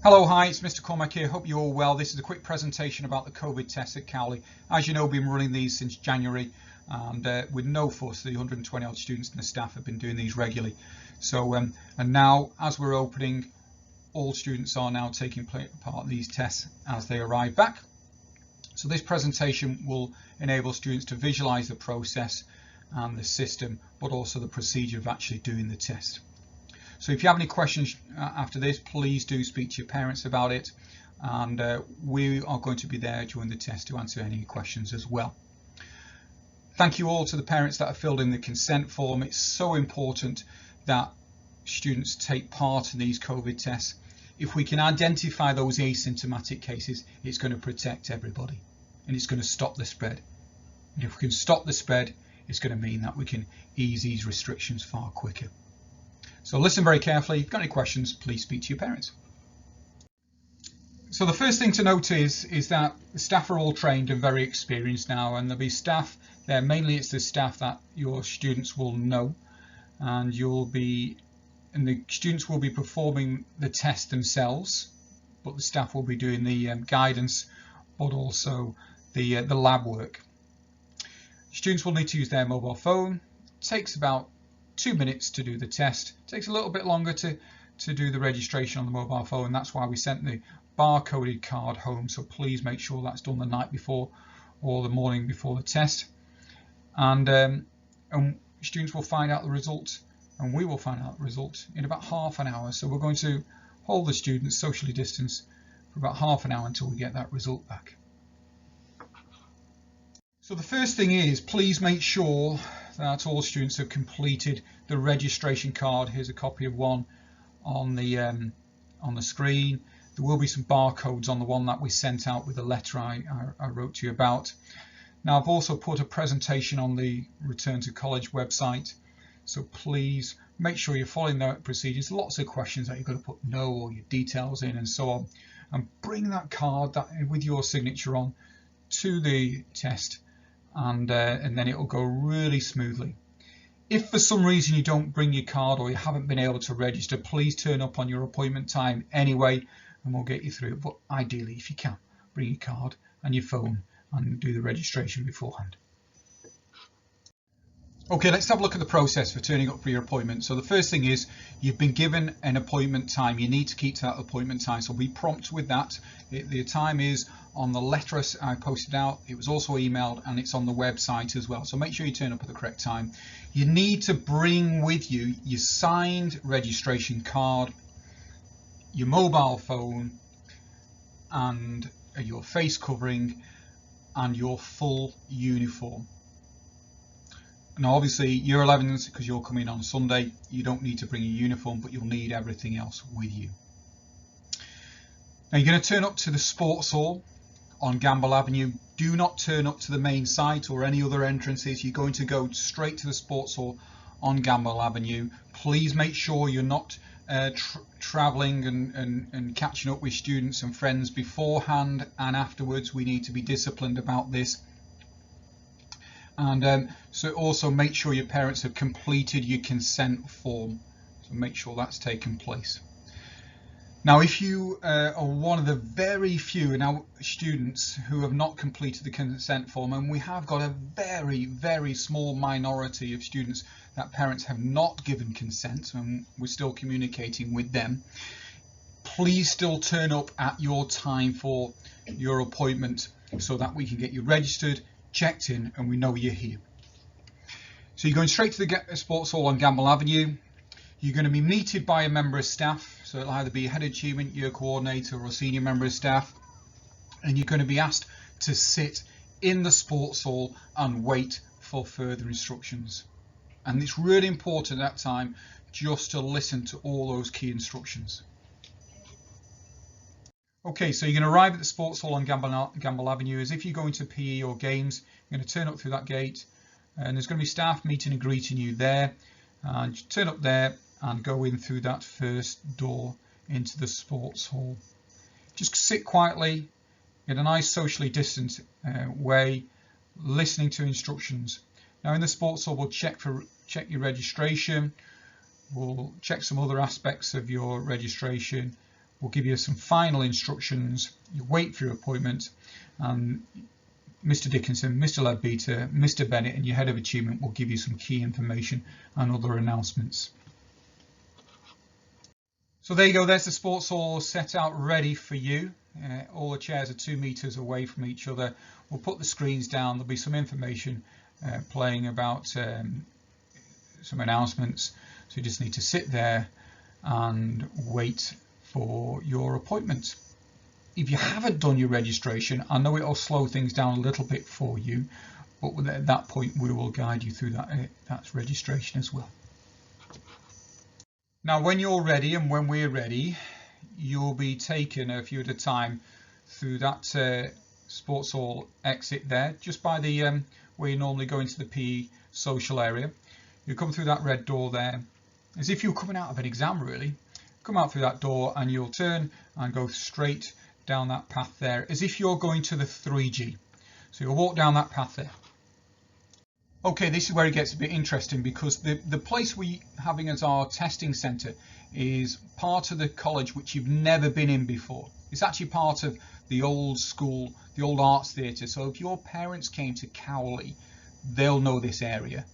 Hello, hi, it's Mr Cormack here. Hope you're all well. This is a quick presentation about the COVID tests at Cowley. As you know, we've been running these since January, and with no fuss, the 120 odd students and the staff have been doing these regularly. So, and now as we're opening, all students are now taking part in these tests as they arrive back. So this presentation will enable students to visualize the process and the system, but also the procedure of actually doing the test. So if you have any questions after this, please do speak to your parents about it, and we are going to be there during the test to answer any questions as well. Thank you all to the parents that have filled in the consent form. It's so important that students take part in these COVID tests. If we can identify those asymptomatic cases, it's going to protect everybody and it's going to stop the spread. And if we can stop the spread, it's going to mean that we can ease these restrictions far quicker. So listen very carefully. If you've got any questions, please speak to your parents. So the first thing to note is that the staff are all trained and very experienced now, and there'll be staff there. Mainly it's the staff that your students will know, and the students will be performing the test themselves, but the staff will be doing the guidance, but also the lab work. Students will need to use their mobile phone. It takes about 2 minutes to do the test. It takes a little bit longer to do the registration on the mobile phone. That's why we sent the barcoded card home, so please make sure that's done the night before or the morning before the test. And students will find out the result, and we will find out the result in about half an hour. So we're going to hold the students socially distanced for about half an hour until we get that result back. So the first thing is, please make sure that all students have completed the registration card. Here's a copy of one on the screen. There will be some barcodes on the one that we sent out with the letter I wrote to you about. Now I've also put a presentation on the Return to College website, so please make sure you're following the procedures. Lots of questions that you've got to put no or your details in and so on, and bring that card with your signature on to the test, and then it will go really smoothly. If for some reason you don't bring your card or you haven't been able to register, please turn up on your appointment time anyway and we'll get you through it. But ideally, if you can, bring your card and your phone and do the registration beforehand. Okay, let's have a look at the process for turning up for your appointment. So the first thing is, you've been given an appointment time. You need to keep to that appointment time, so be prompt with that. The time is on the letter I posted out. It was also emailed, and it's on the website as well, so make sure you turn up at the correct time. You need to bring with you your signed registration card, your mobile phone, and your face covering, and your full uniform. Now obviously year 11s, because you're coming on Sunday, you don't need to bring a uniform, but you'll need everything else with you. Now you're going to turn up to the sports hall on Gamble Avenue. Do not turn up to the main site or any other entrances. You're going to go straight to the sports hall on Gamble Avenue. Please make sure you're not traveling and catching up with students and friends beforehand and afterwards. We need to be disciplined about this. And so also make sure your parents have completed your consent form, so make sure that's taken place. Now if you are one of the very few now students who have not completed the consent form, and we have got a very small minority of students that parents have not given consent, and we're still communicating with them, please still turn up at your time for your appointment so that we can get you registered, checked in, and we know you're here. So you're going straight to the sports hall on Gamble Avenue. You're going to be meted by a member of staff, so it'll either be a head achievement, year coordinator, or a senior member of staff, and you're going to be asked to sit in the sports hall and wait for further instructions. And it's really important at that time just to listen to all those key instructions. Okay, so you're going to arrive at the sports hall on Gamble Avenue as if you're going to PE or games. You're going to turn up through that gate, and there's going to be staff meeting and greeting you there. And you turn up there and go in through that first door into the sports hall. Just sit quietly in a nice socially distant way, listening to instructions. Now in the sports hall, we'll check your registration. We'll check some other aspects of your registration. will give you some final instructions. You wait for your appointment, and Mr Dickinson, Mr Leadbeater, Mr Bennett and your Head of Achievement will give you some key information and other announcements. So there you go, there's the sports hall set out ready for you. All the chairs are 2 meters away from each other. We'll put the screens down, there'll be some information playing about some announcements. So you just need to sit there and wait for your appointment. If you haven't done your registration, I know it'll slow things down a little bit for you, but at that point we will guide you through that's registration as well. Now when you're ready and when we're ready, you'll be taken a few at a time through that sports hall exit there, just by the where you normally go into the PE social area. You come through that red door there, as if you're coming out of an exam really. Come out through that door and you'll turn and go straight down that path there, as if you're going to the 3G. So you'll walk down that path there. Okay, this is where it gets a bit interesting, because the place we're having as our testing centre is part of the college which you've never been in before. It's actually part of the old school, the old arts theatre. So if your parents came to Cowley, they'll know this area.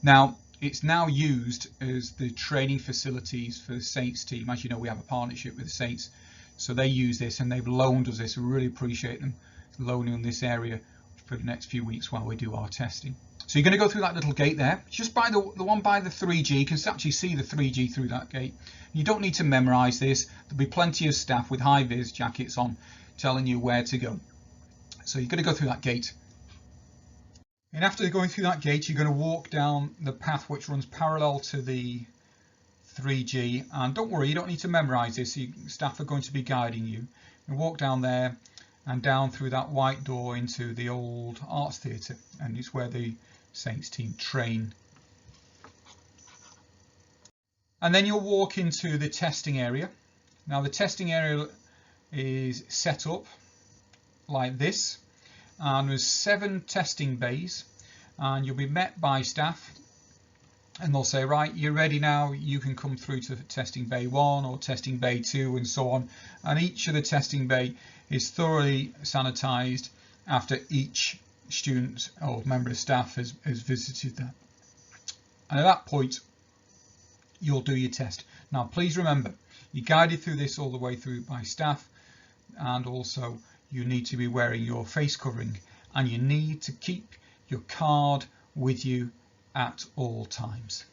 Now, it's now used as the training facilities for the Saints team. As you know, we have a partnership with the Saints. So they use this and they've loaned us this. We really appreciate them loaning this area for the next few weeks while we do our testing. So you're going to go through that little gate there, just by the one by the 3G. You can actually see the 3G through that gate. You don't need to memorize this. There'll be plenty of staff with high-vis jackets on telling you where to go. So you're going to go through that gate. And after going through that gate, you're going to walk down the path which runs parallel to the 3G. And don't worry, you don't need to memorize this. Staff are going to be guiding you. You walk down there and down through that white door into the old arts theatre, and it's where the Saints team train. And then you'll walk into the testing area. Now the testing area is set up like this, and there's 7 testing bays, and you'll be met by staff and they'll say, right, you're ready now, you can come through to testing bay 1 or testing bay 2 and so on. And each of the testing bay is thoroughly sanitized after each student or member of staff has visited that. And at that point, you'll do your test. Now, please remember, you're guided through this all the way through by staff, and also you need to be wearing your face covering, and you need to keep your card with you at all times.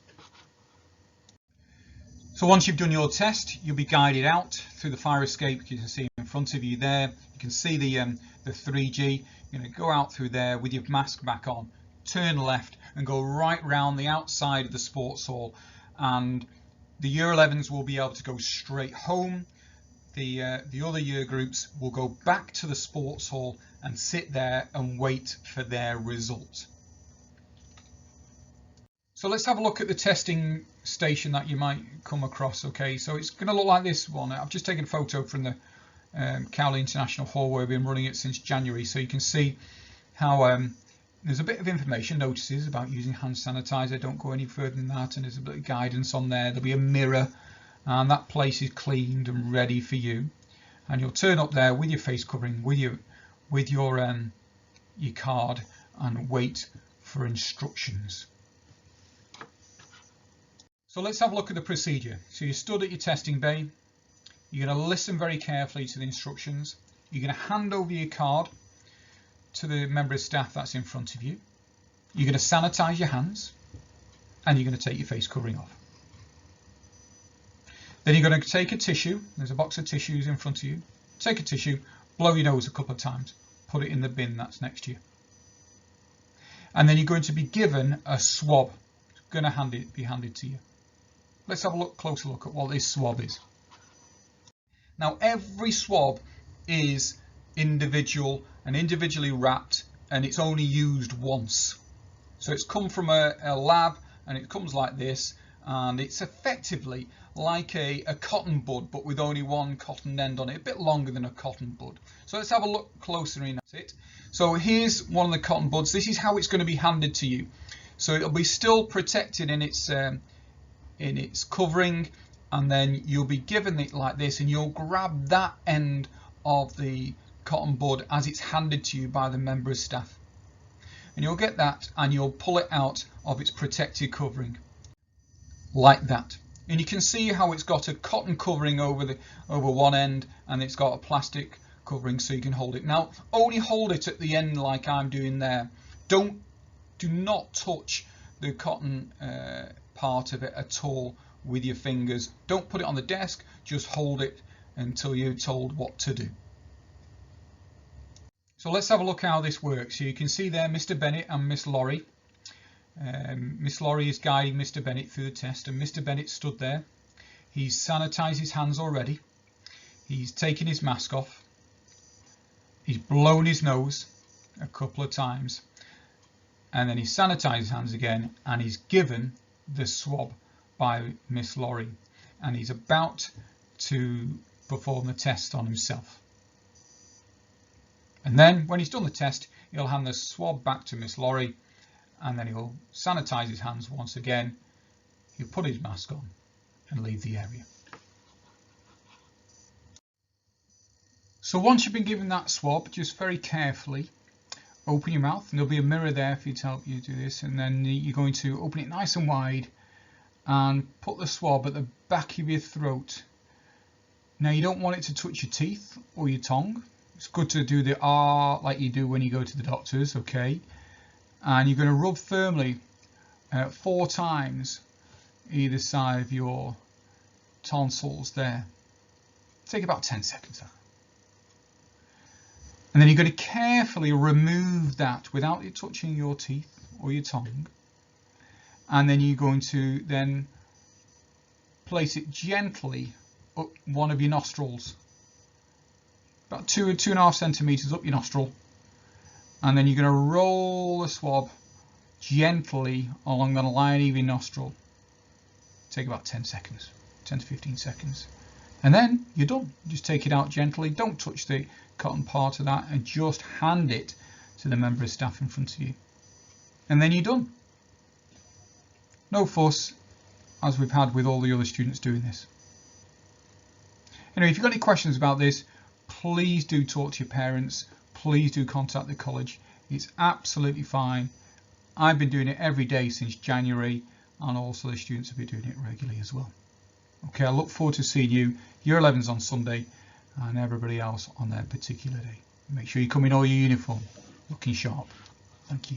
So once you've done your test, you'll be guided out through the fire escape. You can see in front of you there. You can see the 3G. You're going to go out through there with your mask back on, turn left and go right round the outside of the sports hall, and the year 11s will be able to go straight home. The other year groups will go back to the sports hall and sit there and wait for their result. So let's have a look at the testing station that you might come across. Okay, so it's going to look like this one. I've just taken a photo from the Cowley International Hall where we've been running it since January, so you can see how there's a bit of information, notices about using hand sanitizer. Don't go any further than that, and there's a bit of guidance on there. There'll be a mirror, and that place is cleaned and ready for you. And you'll turn up there with your face covering, with your card, and wait for instructions. So let's have a look at the procedure. So you stood at your testing bay. You're going to listen very carefully to the instructions. You're going to hand over your card to the member of staff that's in front of you. You're going to sanitize your hands, and you're going to take your face covering off. Then you're going to take a tissue. There's a box of tissues in front of you. Take a tissue, blow your nose a couple of times, put it in the bin that's next to you. And then you're going to be given a swab. It's going to be handed to you. Let's have a closer look at what this swab is. Now, every swab is individual and individually wrapped, and it's only used once. So it's come from a lab, and it comes like this, and it's effectively like a cotton bud, but with only one cotton end on it, a bit longer than a cotton bud. So let's have a look closer in at it. So here's one of the cotton buds. This is how it's going to be handed to you. So it'll be still protected in its covering, and then you'll be given it like this, and you'll grab that end of the cotton bud as it's handed to you by the member of staff, and you'll get that and you'll pull it out of its protected covering like that. And you can see how it's got a cotton covering over one end, and it's got a plastic covering so you can hold it. Now only hold it at the end like I'm doing there. Do not touch the cotton part of it at all with your fingers. Don't put it on the desk, just hold it until you're told what to do. So let's have a look how this works. So you can see there Mr Bennett and Miss Laurie. Miss Laurie is guiding Mr Bennett through the test, and Mr Bennett stood there. He's sanitised his hands already. He's taken his mask off. He's blown his nose a couple of times, and then he sanitised his hands again, and he's given the swab by Miss Laurie, and he's about to perform the test on himself. And then when he's done the test, he'll hand the swab back to Miss Laurie, and then he'll sanitise his hands once again. He'll put his mask on and leave the area. So once you've been given that swab, just very carefully open your mouth, and there'll be a mirror there for you to help you do this, and then you're going to open it nice and wide and put the swab at the back of your throat. Now you don't want it to touch your teeth or your tongue. It's good to do the R like you do when you go to the doctors, okay? And you're going to rub firmly 4 times either side of your tonsils there. Take about 10 seconds. And then you're going to carefully remove that without it touching your teeth or your tongue. And then you're going to then place it gently up one of your nostrils, about 2.5 centimeters up your nostril. And then you're going to roll the swab gently along the line of your nostril. Take about 10 seconds, 10 to 15 seconds. And then you're done. Just take it out gently. Don't touch the cotton part of that, and just hand it to the member of staff in front of you. And then you're done. No fuss, as we've had with all the other students doing this. Anyway, if you've got any questions about this, please do talk to your parents. Please do contact the college. It's absolutely fine. I've been doing it every day since January, and also the students have been doing it regularly as well. Okay, I look forward to seeing you, Year 11s on Sunday, and everybody else on their particular day. Make sure you come in all your uniform, looking sharp. Thank you.